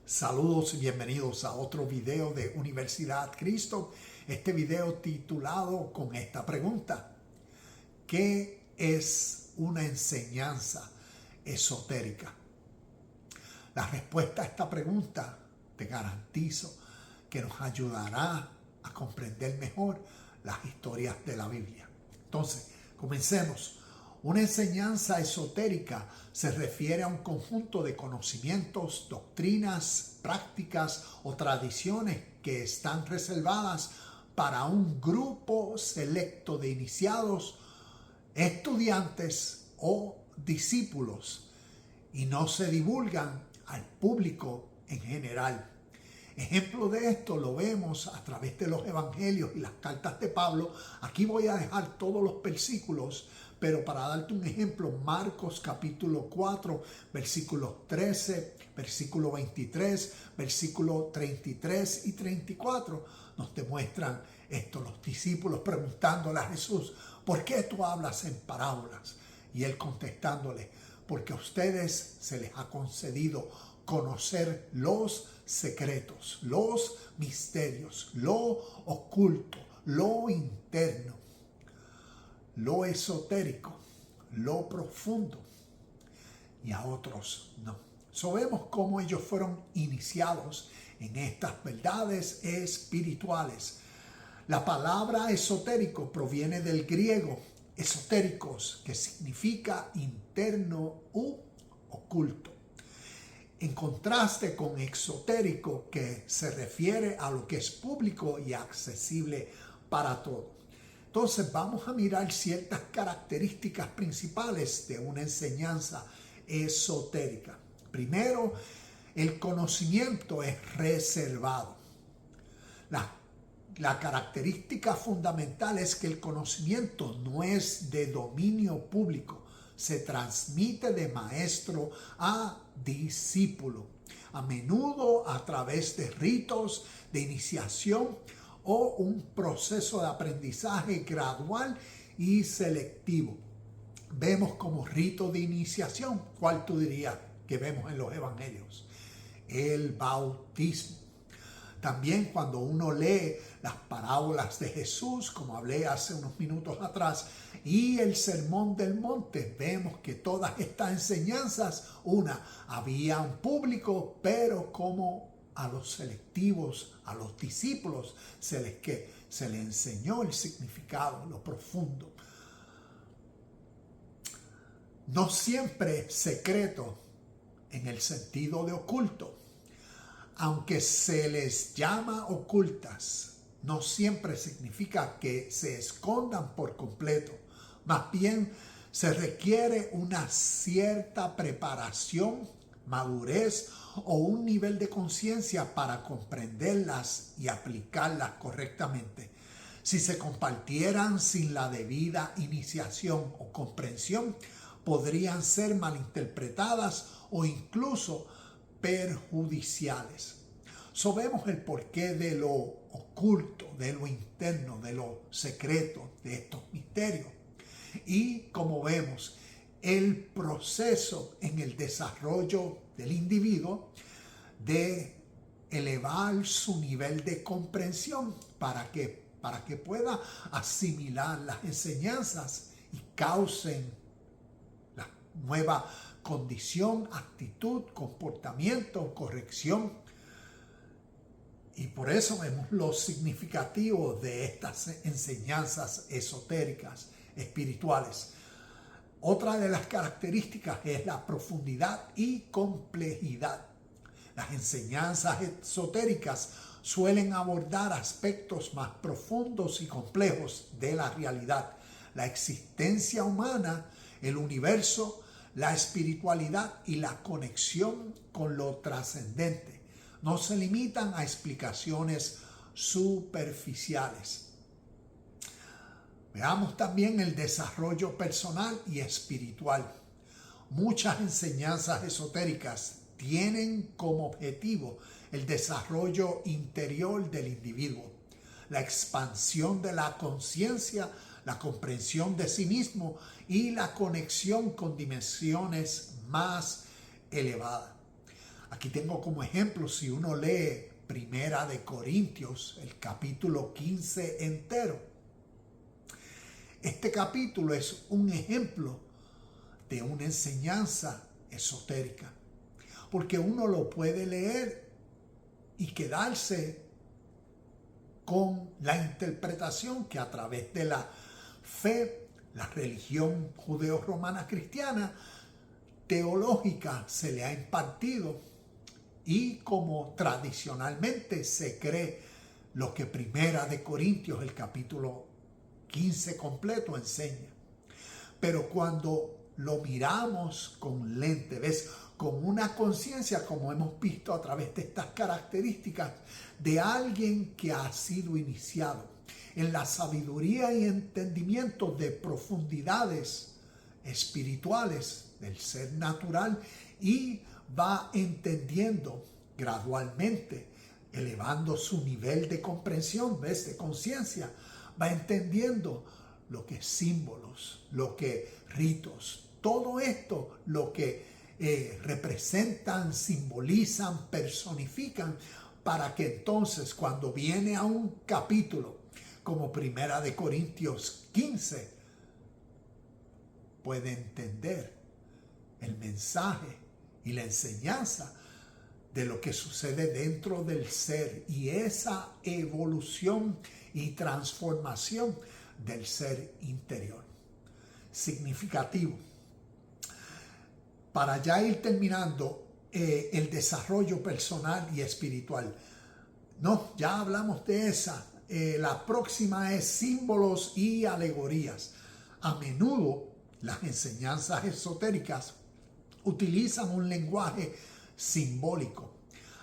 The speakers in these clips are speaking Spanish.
Saludos y bienvenidos a otro video de Universidad Cristo. Este video titulado con esta pregunta: ¿qué es una enseñanza esotérica? La respuesta a esta pregunta te garantizo que nos ayudará a comprender mejor las historias de la Biblia. Entonces, comencemos. Una enseñanza esotérica se refiere a un conjunto de conocimientos, doctrinas, prácticas o tradiciones que están reservadas para un grupo selecto de iniciados, estudiantes o discípulos y no se divulgan al público en general. Ejemplo de esto lo vemos a través de los evangelios y las cartas de Pablo. Aquí voy a dejar todos los versículos, pero para darte un ejemplo, Marcos capítulo 4, versículos 13, versículo 23, versículo 33 y 34 nos demuestran esto. Los discípulos preguntándole a Jesús: ¿por qué tú hablas en parábolas? Y él contestándole: porque a ustedes se les ha concedido conocer los secretos, los misterios, lo oculto, lo interno, lo esotérico, lo profundo, y a otros no. Vemos cómo ellos fueron iniciados en estas verdades espirituales. La palabra esotérico proviene del griego esotéricos, que significa interno u oculto, en contraste con exotérico, que se refiere a lo que es público y accesible para todos. Entonces vamos a mirar ciertas características principales de una enseñanza esotérica. Primero, el conocimiento es reservado. La característica fundamental es que el conocimiento no es de dominio público. Se transmite de maestro a discípulo, a menudo a través de ritos de iniciación o un proceso de aprendizaje gradual y selectivo. Vemos como rito de iniciación, ¿cuál tú dirías que vemos en los evangelios? El bautismo. También cuando uno lee las parábolas de Jesús, como hablé hace unos minutos atrás, y el Sermón del Monte, vemos que todas estas enseñanzas, había un público, pero como a los selectivos, a los discípulos, se les enseñó el significado, lo profundo. No siempre secreto en el sentido de oculto. Aunque se les llama ocultas, no siempre significa que se escondan por completo. Más bien, se requiere una cierta preparación, madurez o un nivel de conciencia para comprenderlas y aplicarlas correctamente. Si se compartieran sin la debida iniciación o comprensión, podrían ser malinterpretadas o incluso perjudiciales. Vemos el porqué de lo oculto, de lo interno, de lo secreto, de estos misterios. Y como vemos, el proceso en el desarrollo del individuo de elevar su nivel de comprensión para que pueda asimilar las enseñanzas y causen la nueva condición, actitud, comportamiento, corrección. Y por eso vemos lo significativo de estas enseñanzas esotéricas, espirituales. Otra de las características es la profundidad y complejidad. Las enseñanzas esotéricas suelen abordar aspectos más profundos y complejos de la realidad, la existencia humana, el universo, la espiritualidad y la conexión con lo trascendente. No se limitan a explicaciones superficiales. Veamos también el desarrollo personal y espiritual. Muchas enseñanzas esotéricas tienen como objetivo el desarrollo interior del individuo, la expansión de la conciencia, la comprensión de sí mismo y la conexión con dimensiones más elevadas. Aquí tengo como ejemplo, si uno lee Primera de Corintios, el capítulo 15 entero. Este capítulo es un ejemplo de una enseñanza esotérica, porque uno lo puede leer y quedarse con la interpretación que a través de la fe, la religión judeo-romana cristiana, teológica, se le ha impartido, y como tradicionalmente se cree lo que Primera de Corintios, el capítulo 15 completo, enseña. Pero cuando lo miramos con lente, ¿ves?, con una conciencia, como hemos visto a través de estas características, de alguien que ha sido iniciado en la sabiduría y entendimiento de profundidades espirituales del ser natural, y va entendiendo gradualmente, elevando su nivel de comprensión, ¿ves?, de conciencia, va entendiendo lo que símbolos, lo que ritos, todo esto, lo que representan, simbolizan, personifican, para que entonces cuando viene a un capítulo como Primera de Corintios 15, puede entender el mensaje y la enseñanza de lo que sucede dentro del ser y esa evolución y transformación del ser interior. Significativo. Para ya ir terminando, el desarrollo personal y espiritual. No, ya hablamos de esa. La próxima es símbolos y alegorías. A menudo las enseñanzas esotéricas utilizan un lenguaje simbólico,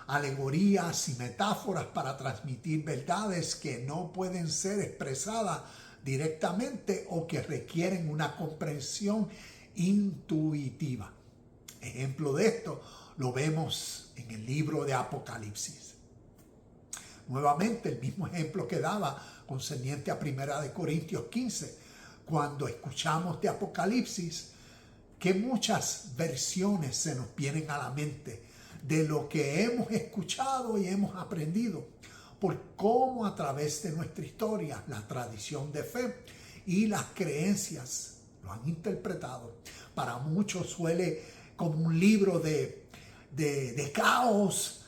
alegorías y metáforas para transmitir verdades que no pueden ser expresadas directamente o que requieren una comprensión intuitiva. Ejemplo de esto lo vemos en el libro de Apocalipsis. Nuevamente el mismo ejemplo que daba concerniente a Primera de Corintios 15. Cuando escuchamos de Apocalipsis, que muchas versiones se nos vienen a la mente de lo que hemos escuchado y hemos aprendido, por cómo a través de nuestra historia, la tradición de fe y las creencias lo han interpretado. Para muchos suele como un libro de caos,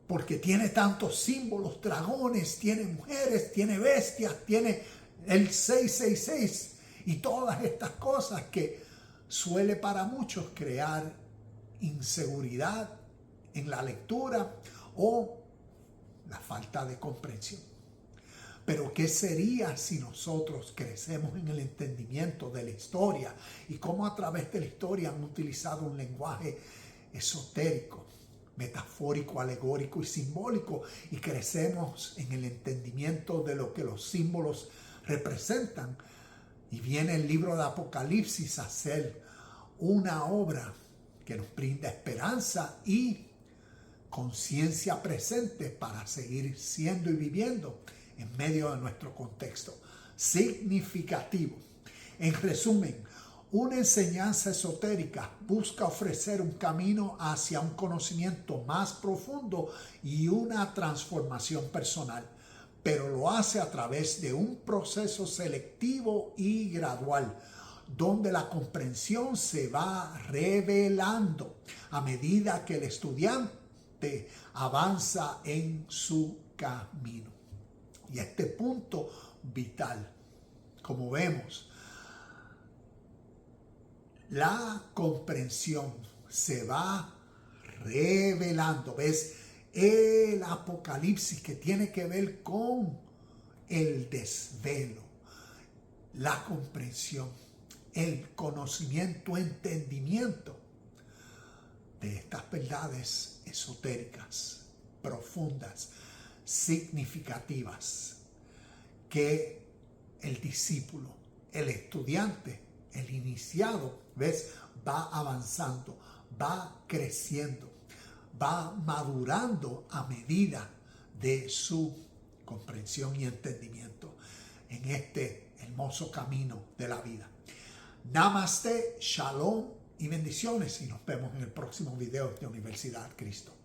porque tiene tantos símbolos, dragones, tiene mujeres, tiene bestias, tiene el 666 y todas estas cosas que suele para muchos crear inseguridad en la lectura o la falta de comprensión. Pero ¿qué sería si nosotros crecemos en el entendimiento de la historia y cómo a través de la historia han utilizado un lenguaje esotérico, metafórico, alegórico y simbólico, y crecemos en el entendimiento de lo que los símbolos representan? Y viene el libro de Apocalipsis a ser una obra que nos brinda esperanza y conciencia presente para seguir siendo y viviendo en medio de nuestro contexto. Significativo. En resumen, una enseñanza esotérica busca ofrecer un camino hacia un conocimiento más profundo y una transformación personal, pero lo hace a través de un proceso selectivo y gradual, donde la comprensión se va revelando a medida que el estudiante avanza en su camino. Y este punto vital, como vemos, la comprensión se va revelando. ¿Ves? El Apocalipsis, que tiene que ver con el desvelo, la comprensión, el conocimiento, entendimiento de estas verdades esotéricas, profundas, significativas, que el discípulo, el estudiante, el iniciado, ¿ves?, va avanzando, va creciendo, va madurando a medida de su comprensión y entendimiento en este hermoso camino de la vida. Namaste, Shalom y bendiciones y nos vemos en el próximo video de Universidad Cristo.